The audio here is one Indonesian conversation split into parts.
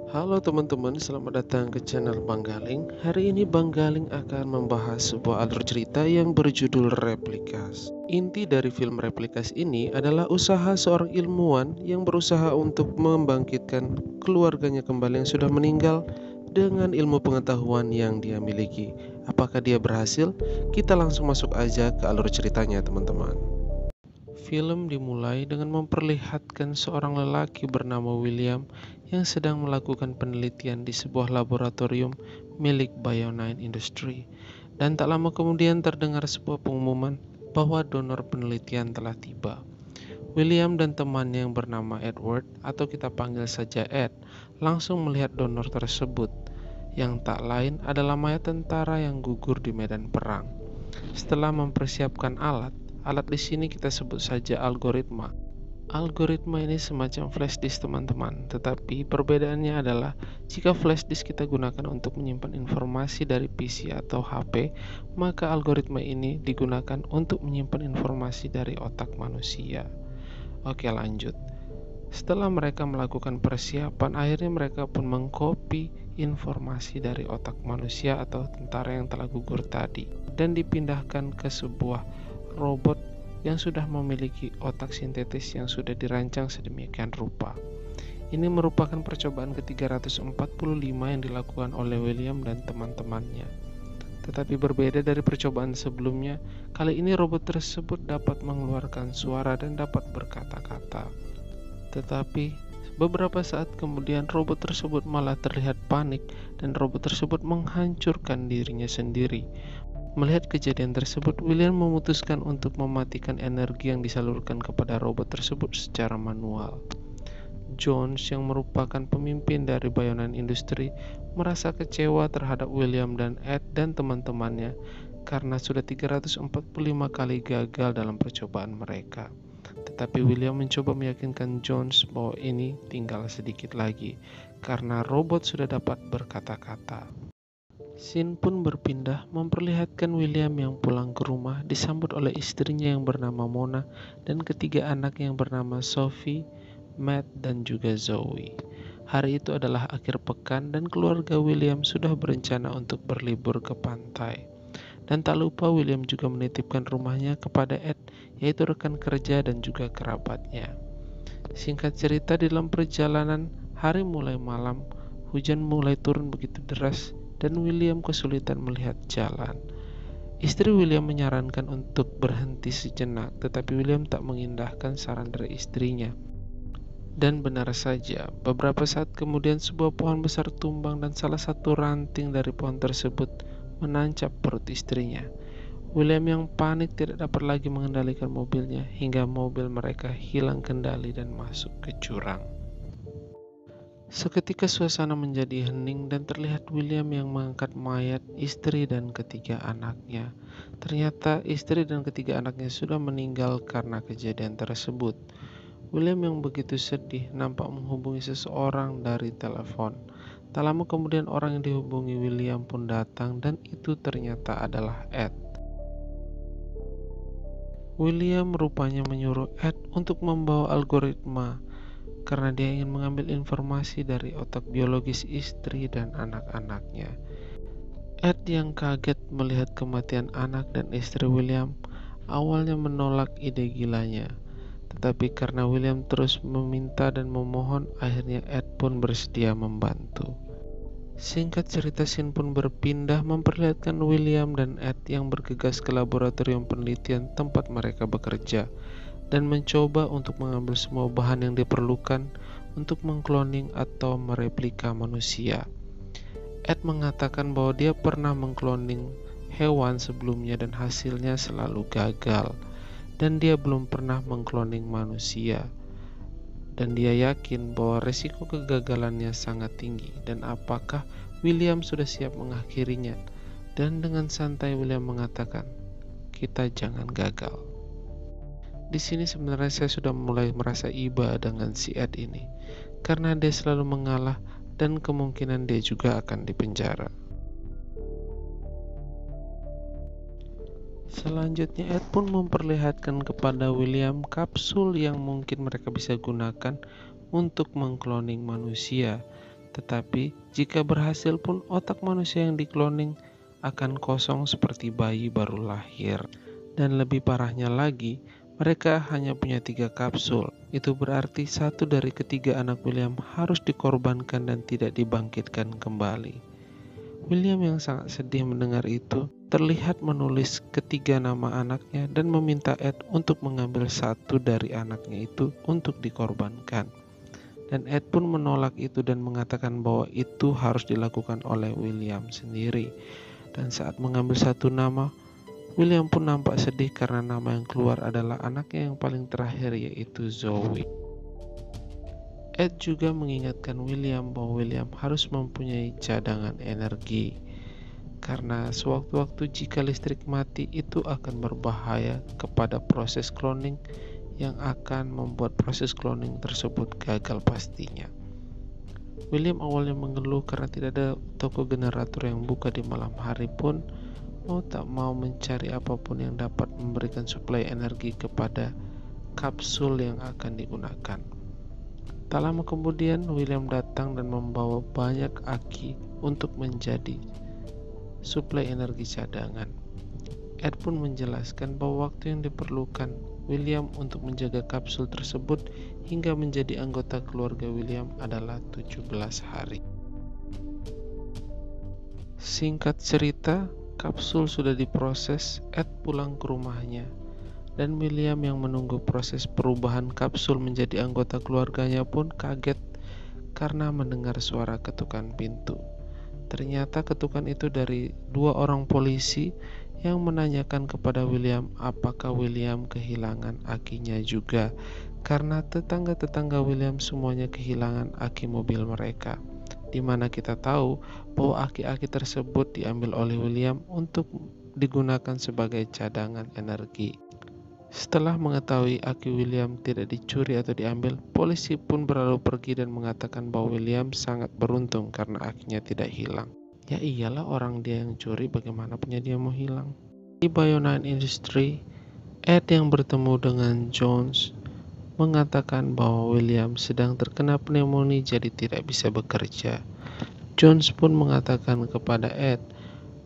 Halo teman-teman, selamat datang ke channel Bang Galing. Hari ini Bang Galing akan membahas sebuah alur cerita yang berjudul Replikas. Inti dari film Replikas ini adalah usaha seorang ilmuwan yang berusaha untuk membangkitkan keluarganya kembali yang sudah meninggal dengan ilmu pengetahuan yang dia miliki. Apakah dia berhasil? Kita langsung masuk aja ke alur ceritanya, teman-teman. Film dimulai dengan memperlihatkan seorang lelaki bernama William yang sedang melakukan penelitian di sebuah laboratorium milik Bionine Industry. Dan tak lama kemudian terdengar sebuah pengumuman bahwa donor penelitian telah tiba. William dan temannya yang bernama Edward, atau kita panggil saja Ed, langsung melihat donor tersebut, yang tak lain adalah mayat tentara yang gugur di medan perang. Setelah mempersiapkan alat di sini kita sebut saja algoritma. Algoritma ini semacam flash disk teman-teman, tetapi perbedaannya adalah jika flash disk kita gunakan untuk menyimpan informasi dari PC atau HP, maka algoritma ini digunakan untuk menyimpan informasi dari otak manusia. Oke, lanjut. Setelah mereka melakukan persiapan, akhirnya mereka pun mengcopy informasi dari otak manusia atau tentara yang telah gugur tadi dan dipindahkan ke sebuah robot yang sudah memiliki otak sintetis yang sudah dirancang sedemikian rupa. Ini merupakan percobaan ke-345 yang dilakukan oleh William dan teman-temannya. Tetapi berbeda dari percobaan sebelumnya, kali ini robot tersebut dapat mengeluarkan suara dan dapat berkata-kata. Tetapi beberapa saat kemudian robot tersebut malah terlihat panik dan robot tersebut menghancurkan dirinya sendiri. Melihat kejadian tersebut, William memutuskan untuk mematikan energi yang disalurkan kepada robot tersebut secara manual. Jones yang merupakan pemimpin dari Bionine Industry merasa kecewa terhadap William dan Ed dan teman-temannya karena sudah 345 kali gagal dalam percobaan mereka. Tetapi William mencoba meyakinkan Jones bahwa ini tinggal sedikit lagi karena robot sudah dapat berkata-kata. Scene pun berpindah memperlihatkan William yang pulang ke rumah disambut oleh istrinya yang bernama Mona dan ketiga anak yang bernama Sophie, Matt, dan juga Zoe. Hari itu adalah akhir pekan dan keluarga William sudah berencana untuk berlibur ke pantai. Dan tak lupa William juga menitipkan rumahnya kepada Ed, yaitu rekan kerja dan juga kerabatnya. Singkat cerita, di dalam perjalanan, hari mulai malam, hujan mulai turun begitu deras, dan William kesulitan melihat jalan. Istri William menyarankan untuk berhenti sejenak, tetapi William tak mengindahkan saran dari istrinya. Dan benar saja, beberapa saat kemudian sebuah pohon besar tumbang dan salah satu ranting dari pohon tersebut menancap perut istrinya. William yang panik tidak dapat lagi mengendalikan mobilnya hingga mobil mereka hilang kendali dan masuk ke jurang. Seketika suasana menjadi hening dan terlihat William yang mengangkat mayat istri dan ketiga anaknya. Ternyata istri dan ketiga anaknya sudah meninggal karena kejadian tersebut. William yang begitu sedih nampak menghubungi seseorang dari telepon. Tak lama kemudian orang yang dihubungi William pun datang dan itu ternyata adalah Ed. William rupanya menyuruh Ed untuk membawa algoritma karena dia ingin mengambil informasi dari otak biologis istri dan anak-anaknya. Ed yang kaget melihat kematian anak dan istri William awalnya menolak ide gilanya. Tetapi karena William terus meminta dan memohon, akhirnya Ed pun bersedia membantu. Singkat cerita, scene pun berpindah memperlihatkan William dan Ed yang bergegas ke laboratorium penelitian tempat mereka bekerja dan mencoba untuk mengambil semua bahan yang diperlukan untuk mengkloning atau mereplika manusia. Ed mengatakan bahwa dia pernah mengkloning hewan sebelumnya dan hasilnya selalu gagal, dan dia belum pernah mengkloning manusia. Dan dia yakin bahwa resiko kegagalannya sangat tinggi dan apakah William sudah siap mengakhirinya. Dan dengan santai William mengatakan, "Kita jangan gagal." Di sini sebenarnya saya sudah mulai merasa iba dengan si Ed ini, karena dia selalu mengalah dan kemungkinan dia juga akan dipenjara. Selanjutnya Ed pun memperlihatkan kepada William kapsul yang mungkin mereka bisa gunakan untuk mengkloning manusia. Tetapi jika berhasil pun otak manusia yang dikloning akan kosong seperti bayi baru lahir. Dan lebih parahnya lagi, mereka hanya punya 3 kapsul. Itu berarti 1 dari ketiga anak William harus dikorbankan dan tidak dibangkitkan kembali. William yang sangat sedih mendengar itu, terlihat menulis ketiga nama anaknya dan meminta Ed untuk mengambil 1 dari anaknya itu untuk dikorbankan. Dan Ed pun menolak itu dan mengatakan bahwa itu harus dilakukan oleh William sendiri. Dan saat mengambil 1 nama, William pun nampak sedih karena nama yang keluar adalah anaknya yang paling terakhir, yaitu Zoe. Ed juga mengingatkan William bahwa William harus mempunyai cadangan energi, karena sewaktu-waktu jika listrik mati itu akan berbahaya kepada proses cloning yang akan membuat proses cloning tersebut gagal pastinya. William awalnya mengeluh karena tidak ada toko generator yang buka di malam hari pun mau tak mau mencari apapun yang dapat memberikan suplai energi kepada kapsul yang akan digunakan. Tak lama kemudian William datang dan membawa banyak aki untuk menjadi suplai energi cadangan. Ed pun menjelaskan bahwa waktu yang diperlukan William untuk menjaga kapsul tersebut hingga menjadi anggota keluarga William adalah 17 hari. Singkat cerita, kapsul sudah diproses, Ed pulang ke rumahnya. Dan William yang menunggu proses perubahan kapsul menjadi anggota keluarganya pun kaget karena mendengar suara ketukan pintu. Ternyata ketukan itu dari 2 orang polisi yang menanyakan kepada William apakah William kehilangan akinya juga, karena tetangga-tetangga William semuanya kehilangan aki mobil mereka, di mana kita tahu bahwa aki-aki tersebut diambil oleh William untuk digunakan sebagai cadangan energi. Setelah mengetahui aki William tidak dicuri atau diambil, polisi pun berlalu pergi dan mengatakan bahwa William sangat beruntung karena akinya tidak hilang. Ya iyalah, orang dia yang curi, bagaimana punya dia mau hilang? Di Bio9 Industry, Ed yang bertemu dengan Jones mengatakan bahwa William sedang terkena pneumonia jadi tidak bisa bekerja. Jones pun mengatakan kepada Ed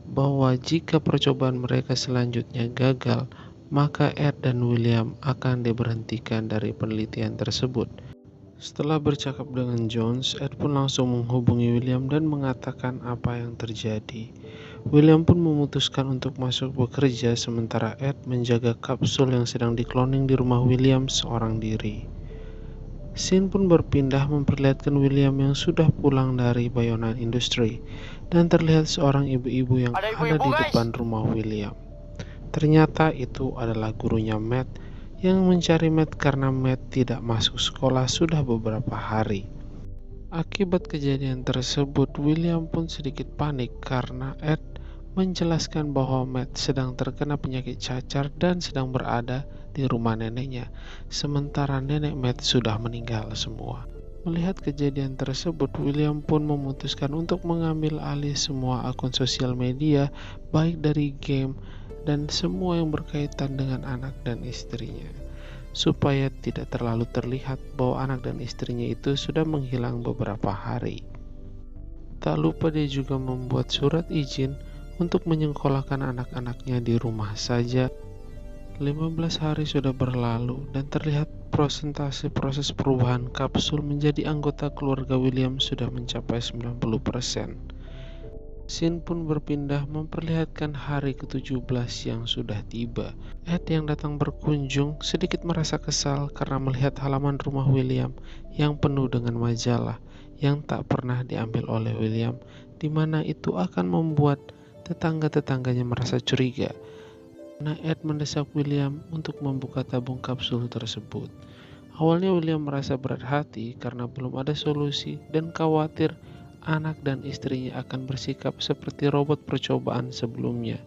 bahwa jika percobaan mereka selanjutnya gagal, maka Ed dan William akan diberhentikan dari penelitian tersebut. Setelah bercakap dengan Jones, Ed pun langsung menghubungi William dan mengatakan apa yang terjadi. William pun memutuskan untuk masuk bekerja sementara Ed menjaga kapsul yang sedang dikloning di rumah William seorang diri. Scene pun berpindah memperlihatkan William yang sudah pulang dari Bio9 Industry dan terlihat seorang ibu-ibu yang ada di depan rumah William. Ternyata itu adalah gurunya Matt yang mencari Matt karena Matt tidak masuk sekolah sudah beberapa hari. Akibat kejadian tersebut, William pun sedikit panik karena Ed menjelaskan bahwa Matt sedang terkena penyakit cacar dan sedang berada di rumah neneknya, sementara nenek Matt sudah meninggal semua. Melihat kejadian tersebut, William pun memutuskan untuk mengambil alih semua akun sosial media, baik dari game dan semua yang berkaitan dengan anak dan istrinya, supaya tidak terlalu terlihat bahwa anak dan istrinya itu sudah menghilang beberapa hari. Tak lupa dia juga membuat surat izin untuk menyekolahkan anak-anaknya di rumah saja. 15 hari sudah berlalu dan terlihat prosentase proses perubahan kapsul menjadi anggota keluarga William sudah mencapai 90%. Scene pun berpindah memperlihatkan hari ke-17 yang sudah tiba. Ed yang datang berkunjung sedikit merasa kesal karena melihat halaman rumah William yang penuh dengan majalah yang tak pernah diambil oleh William, di mana itu akan membuat tetangga-tetangganya merasa curiga. Nah, Ed mendesak William untuk membuka tabung kapsul tersebut. Awalnya William merasa berat hati karena belum ada solusi dan khawatir anak dan istrinya akan bersikap seperti robot percobaan sebelumnya.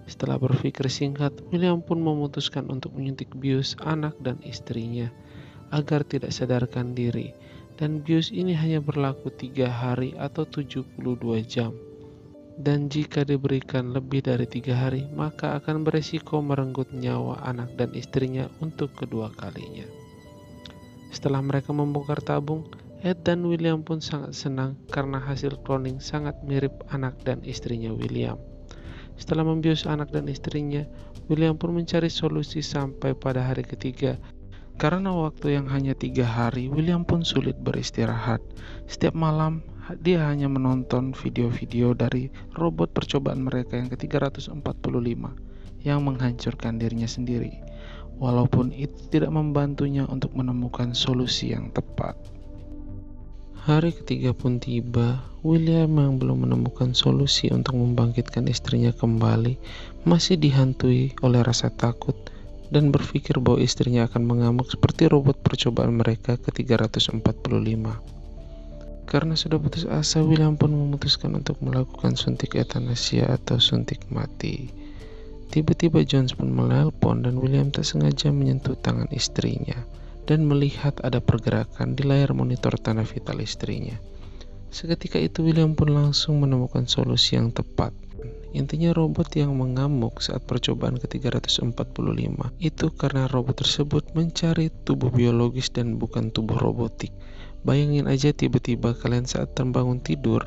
Setelah berpikir singkat, William pun memutuskan untuk menyuntik bius anak dan istrinya agar tidak sadarkan diri, dan bius ini hanya berlaku 3 hari atau 72 jam. Dan jika diberikan lebih dari 3 hari, maka akan beresiko merenggut nyawa anak dan istrinya untuk kedua kalinya. Setelah mereka membongkar tabung, Ed dan William pun sangat senang karena hasil cloning sangat mirip anak dan istrinya William. Setelah membius anak dan istrinya, William pun mencari solusi sampai pada hari ketiga. Karena waktu yang hanya 3 hari, William pun sulit beristirahat. Setiap malam, dia hanya menonton video-video dari robot percobaan mereka yang ke-345 yang menghancurkan dirinya sendiri. Walaupun itu tidak membantunya untuk menemukan solusi yang tepat. Hari ketiga pun tiba. William yang belum menemukan solusi untuk membangkitkan istrinya kembali masih dihantui oleh rasa takut dan berpikir bahwa istrinya akan mengamuk seperti robot percobaan mereka ke-345. Karena sudah putus asa, William pun memutuskan untuk melakukan suntik ethanasia atau suntik mati. Tiba-tiba Jones pun menelpon dan William tak sengaja menyentuh tangan istrinya dan melihat ada pergerakan di layar monitor tanda vital istrinya. Seketika itu William pun langsung menemukan solusi yang tepat. Intinya robot yang mengamuk saat percobaan ke-345 itu karena robot tersebut mencari tubuh biologis dan bukan tubuh robotik. Bayangin aja tiba-tiba kalian saat terbangun tidur,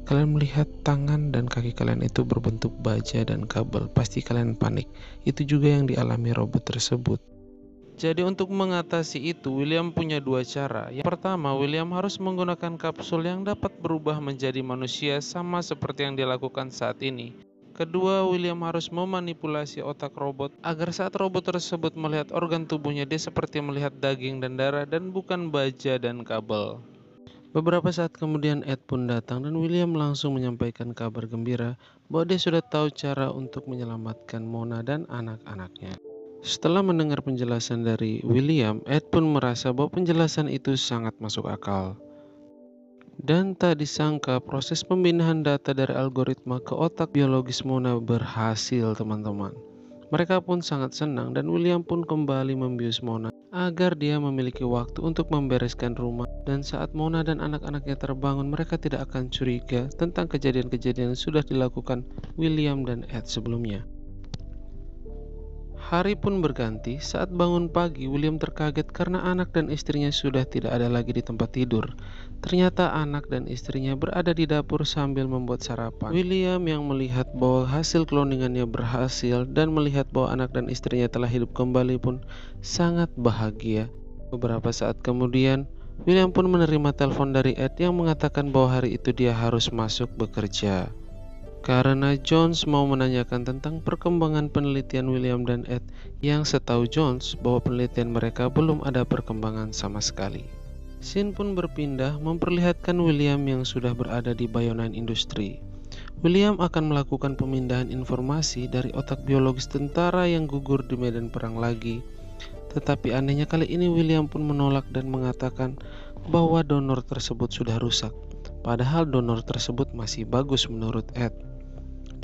kalian melihat tangan dan kaki kalian itu berbentuk baja dan kabel. Pasti kalian panik. Itu juga yang dialami robot tersebut. Jadi untuk mengatasi itu, William punya 2 cara. Yang pertama, William harus menggunakan kapsul yang dapat berubah menjadi manusia sama seperti yang dilakukan saat ini. Kedua, William harus memanipulasi otak robot agar saat robot tersebut melihat organ tubuhnya, dia seperti melihat daging dan darah dan bukan baja dan kabel. Beberapa saat kemudian Ed pun datang dan William langsung menyampaikan kabar gembira bahwa dia sudah tahu cara untuk menyelamatkan Mona dan anak-anaknya. Setelah mendengar penjelasan dari William, Ed pun merasa bahwa penjelasan itu sangat masuk akal. Dan tak disangka proses pemindahan data dari algoritma ke otak biologis Mona berhasil, teman-teman. Mereka pun sangat senang dan William pun kembali membius Mona agar dia memiliki waktu untuk membereskan rumah. Dan saat Mona dan anak-anaknya terbangun, mereka tidak akan curiga tentang kejadian-kejadian yang sudah dilakukan William dan Ed sebelumnya. Hari pun berganti. Saat bangun pagi, William terkaget karena anak dan istrinya sudah tidak ada lagi di tempat tidur. Ternyata anak dan istrinya berada di dapur sambil membuat sarapan. William yang melihat bahwa hasil cloningannya berhasil dan melihat bahwa anak dan istrinya telah hidup kembali pun sangat bahagia. Beberapa saat kemudian, William pun menerima telepon dari Ed yang mengatakan bahwa hari itu dia harus masuk bekerja. Karena Jones mau menanyakan tentang perkembangan penelitian William dan Ed yang setahu Jones bahwa penelitian mereka belum ada perkembangan sama sekali. Scene pun berpindah memperlihatkan William yang sudah berada di Bayonan Industri. William akan melakukan pemindahan informasi dari otak biologis tentara yang gugur di medan perang lagi. Tetapi anehnya kali ini William pun menolak dan mengatakan bahwa donor tersebut sudah rusak. Padahal donor tersebut masih bagus menurut Ed.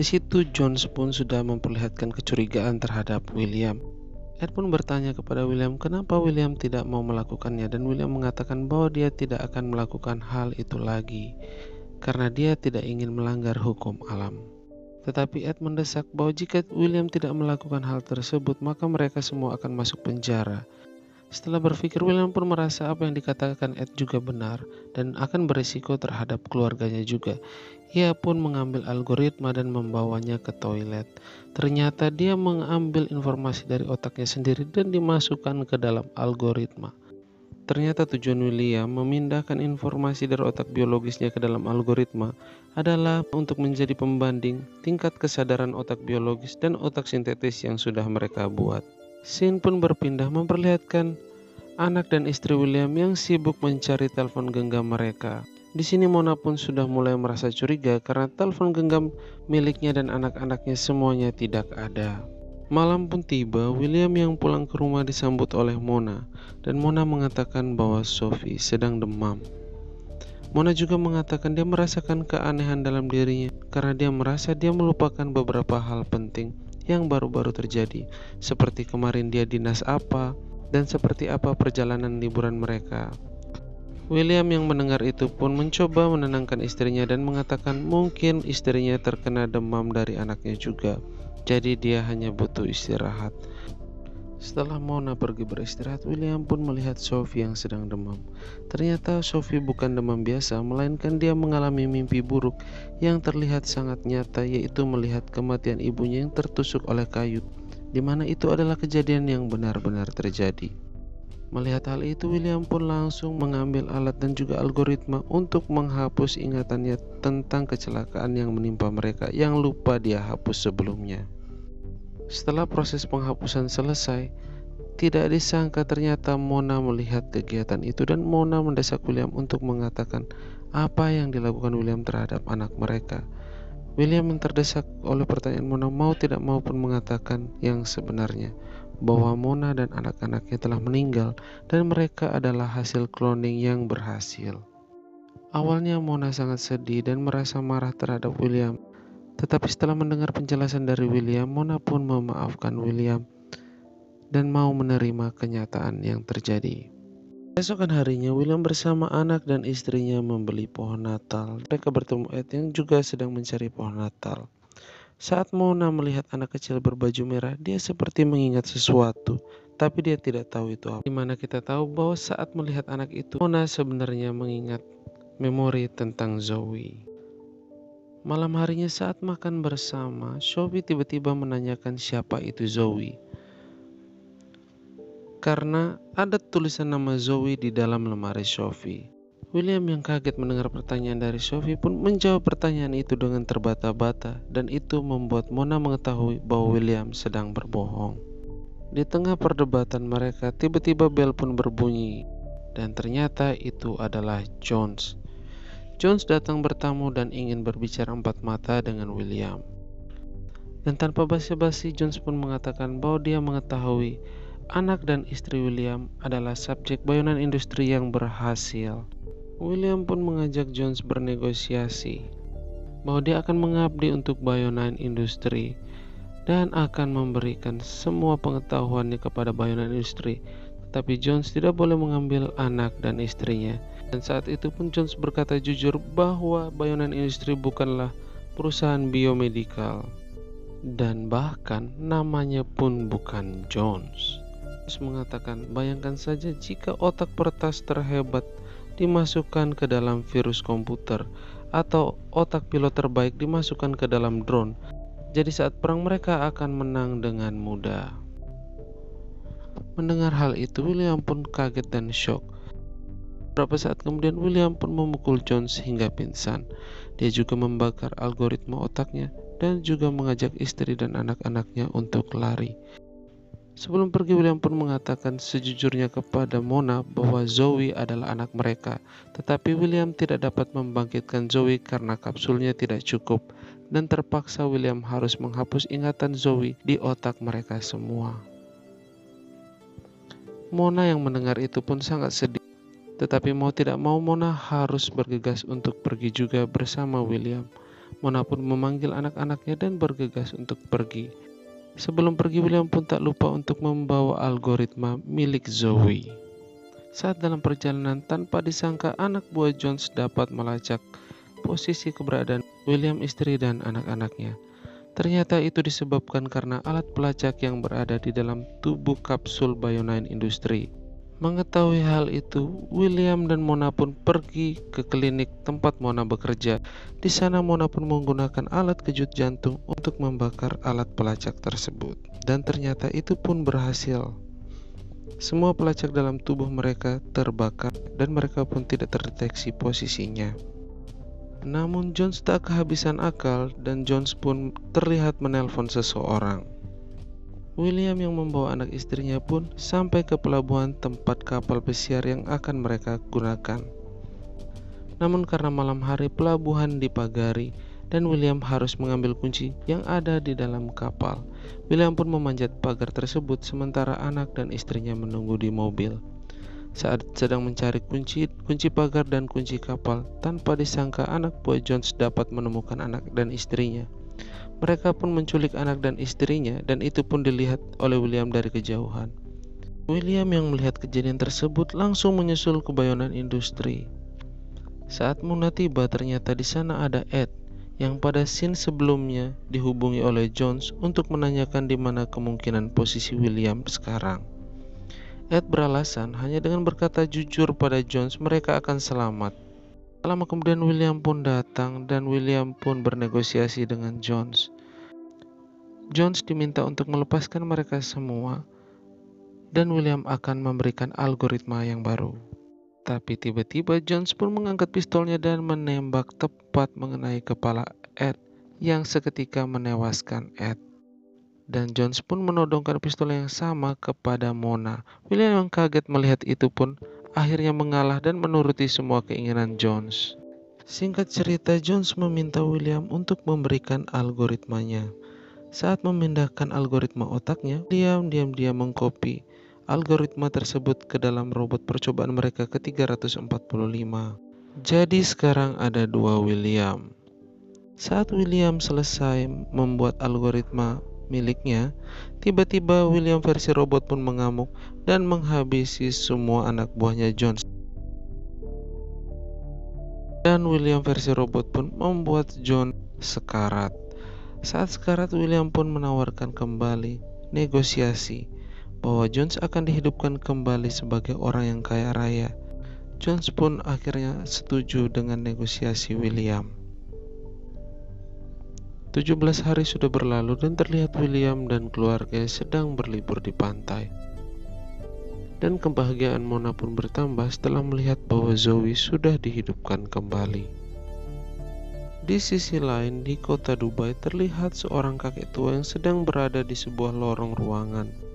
Di situ Jones pun sudah memperlihatkan kecurigaan terhadap William. Ed pun bertanya kepada William kenapa William tidak mau melakukannya dan William mengatakan bahwa dia tidak akan melakukan hal itu lagi karena dia tidak ingin melanggar hukum alam. Tetapi Ed mendesak bahwa jika William tidak melakukan hal tersebut maka mereka semua akan masuk penjara. Setelah berpikir, William pun merasa apa yang dikatakan Ed juga benar dan akan berisiko terhadap keluarganya juga. Ia pun mengambil algoritma dan membawanya ke toilet. Ternyata dia mengambil informasi dari otaknya sendiri dan dimasukkan ke dalam algoritma. Ternyata tujuan William memindahkan informasi dari otak biologisnya ke dalam algoritma adalah untuk menjadi pembanding tingkat kesadaran otak biologis dan otak sintetis yang sudah mereka buat. Scene pun berpindah memperlihatkan anak dan istri William yang sibuk mencari telepon genggam mereka. Di sini Mona pun sudah mulai merasa curiga karena telepon genggam miliknya dan anak-anaknya semuanya tidak ada. Malam pun tiba, William yang pulang ke rumah disambut oleh Mona dan Mona mengatakan bahwa Sophie sedang demam. Mona juga mengatakan dia merasakan keanehan dalam dirinya karena dia merasa dia melupakan beberapa hal penting yang baru-baru terjadi, seperti kemarin dia dinas apa dan seperti apa perjalanan liburan mereka. William yang mendengar itu pun mencoba menenangkan istrinya dan mengatakan mungkin istrinya terkena demam dari anaknya juga, jadi dia hanya butuh istirahat. Setelah Mona pergi beristirahat, William pun melihat Sophie yang sedang demam. Ternyata Sophie bukan demam biasa, melainkan dia mengalami mimpi buruk yang terlihat sangat nyata, yaitu melihat kematian ibunya yang tertusuk oleh kayu, di mana itu adalah kejadian yang benar-benar terjadi. Melihat hal itu, William pun langsung mengambil alat dan juga algoritma untuk menghapus ingatannya tentang kecelakaan yang menimpa mereka yang lupa dia hapus sebelumnya. Setelah proses penghapusan selesai, tidak disangka ternyata Mona melihat kegiatan itu dan Mona mendesak William untuk mengatakan apa yang dilakukan William terhadap anak mereka. William yang terdesak oleh pertanyaan Mona mau tidak mau pun mengatakan yang sebenarnya, bahwa Mona dan anak-anaknya telah meninggal dan mereka adalah hasil cloning yang berhasil. Awalnya Mona sangat sedih dan merasa marah terhadap William, tetapi setelah mendengar penjelasan dari William, Mona pun memaafkan William dan mau menerima kenyataan yang terjadi. Esokan harinya, William bersama anak dan istrinya membeli pohon Natal. Mereka bertemu Ed yang juga sedang mencari pohon Natal. Saat Mona melihat anak kecil berbaju merah, dia seperti mengingat sesuatu, tapi dia tidak tahu itu apa. Dimana kita tahu bahwa saat melihat anak itu, Mona sebenarnya mengingat memori tentang Zoe. Malam harinya saat makan bersama, Sophie tiba-tiba menanyakan siapa itu Zoe. Karena ada tulisan nama Zoe di dalam lemari Sophie. William yang kaget mendengar pertanyaan dari Sophie pun menjawab pertanyaan itu dengan terbata-bata, dan itu membuat Mona mengetahui bahwa William sedang berbohong. Di tengah perdebatan mereka, tiba-tiba bel pun berbunyi, dan ternyata itu adalah Jones. Jones datang bertamu dan ingin berbicara empat mata dengan William. Dan tanpa basa-basi, Jones pun mengatakan bahwa dia mengetahui anak dan istri William adalah subjek bayonan industri yang berhasil. William pun mengajak Jones bernegosiasi bahwa dia akan mengabdi untuk bayonan industri dan akan memberikan semua pengetahuannya kepada bayonan industri. Tetapi Jones tidak boleh mengambil anak dan istrinya. Dan saat itu pun Jones berkata jujur bahwa bayonan industri bukanlah perusahaan biomedikal. Dan bahkan namanya pun bukan Jones. Mengatakan, bayangkan saja jika otak peretas terhebat dimasukkan ke dalam virus komputer atau otak pilot terbaik dimasukkan ke dalam drone. Jadi saat perang mereka akan menang dengan mudah. Mendengar hal itu, William pun kaget dan shock. Beberapa saat kemudian William pun memukul Jones hingga pingsan. Dia juga membakar algoritma otaknya dan juga mengajak istri dan anak-anaknya untuk lari. Sebelum pergi, William pun mengatakan sejujurnya kepada Mona bahwa Zoe adalah anak mereka. Tetapi William tidak dapat membangkitkan Zoe karena kapsulnya tidak cukup. Dan terpaksa William harus menghapus ingatan Zoe di otak mereka semua. Mona yang mendengar itu pun sangat sedih. Tetapi mau tidak mau Mona harus bergegas untuk pergi juga bersama William. Mona pun memanggil anak-anaknya dan bergegas untuk pergi. Sebelum pergi, William pun tak lupa untuk membawa algoritma milik Zoe. Saat dalam perjalanan, tanpa disangka anak buah Jones dapat melacak posisi keberadaan William, istri dan anak-anaknya. Ternyata itu disebabkan karena alat pelacak yang berada di dalam tubuh kapsul bayonan industri. Mengetahui hal itu, William dan Mona pun pergi ke klinik tempat Mona bekerja. Di sana Mona pun menggunakan alat kejut jantung untuk membakar alat pelacak tersebut. Dan ternyata itu pun berhasil. Semua pelacak dalam tubuh mereka terbakar dan mereka pun tidak terdeteksi posisinya. Namun Jones tak kehabisan akal dan Jones pun terlihat menelpon seseorang. William yang membawa anak istrinya pun sampai ke pelabuhan tempat kapal pesiar yang akan mereka gunakan. Namun karena malam hari pelabuhan dipagari dan William harus mengambil kunci yang ada di dalam kapal. William pun memanjat pagar tersebut sementara anak dan istrinya menunggu di mobil. Saat sedang mencari kunci pagar dan kunci kapal, tanpa disangka anak buah Jones dapat menemukan anak dan istrinya. Mereka pun menculik anak dan istrinya dan itu pun dilihat oleh William dari kejauhan. William yang melihat kejadian tersebut langsung menyusul ke bayonan industri. Saat Mona tiba, ternyata di sana ada Ed yang pada scene sebelumnya dihubungi oleh Jones untuk menanyakan di mana kemungkinan posisi William sekarang. Ed beralasan hanya dengan berkata jujur pada Jones mereka akan selamat. Lama kemudian William pun datang dan William pun bernegosiasi dengan Jones. Jones diminta untuk melepaskan mereka semua dan William akan memberikan algoritma yang baru. Tapi tiba-tiba Jones pun mengangkat pistolnya dan menembak tepat mengenai kepala Ed yang seketika menewaskan Ed. Dan Jones pun menodongkan pistol yang sama kepada Mona. William yang kaget melihat itu pun akhirnya mengalah dan menuruti semua keinginan Jones. Singkat cerita, Jones meminta William untuk memberikan algoritmanya. Saat memindahkan algoritma otaknya, William diam-diam mengcopy algoritma tersebut ke dalam robot percobaan mereka ke-345. Jadi sekarang ada dua William. Saat William selesai membuat algoritma miliknya, tiba-tiba William versi robot pun mengamuk dan menghabisi semua anak buahnya Jones. Dan William versi robot pun membuat John sekarat. Saat sekarat, William pun menawarkan kembali negosiasi bahwa Jones akan dihidupkan kembali sebagai orang yang kaya raya. Jones pun akhirnya setuju dengan negosiasi William. 17 hari sudah berlalu dan terlihat William dan keluarga sedang berlibur di pantai. Dan kebahagiaan Mona pun bertambah setelah melihat bahwa Zoe sudah dihidupkan kembali. Di sisi lain, di kota Dubai terlihat seorang kakek tua yang sedang berada di sebuah lorong ruangan.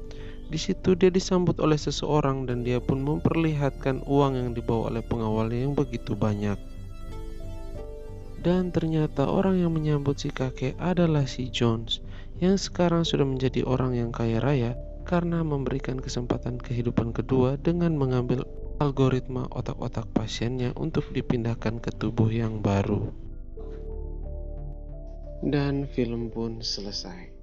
Di situ dia disambut oleh seseorang dan dia pun memperlihatkan uang yang dibawa oleh pengawalnya yang begitu banyak. Dan ternyata orang yang menyambut si kakek adalah si Jones yang sekarang sudah menjadi orang yang kaya raya karena memberikan kesempatan kehidupan kedua dengan mengambil algoritma otak-otak pasiennya untuk dipindahkan ke tubuh yang baru. Dan film pun selesai.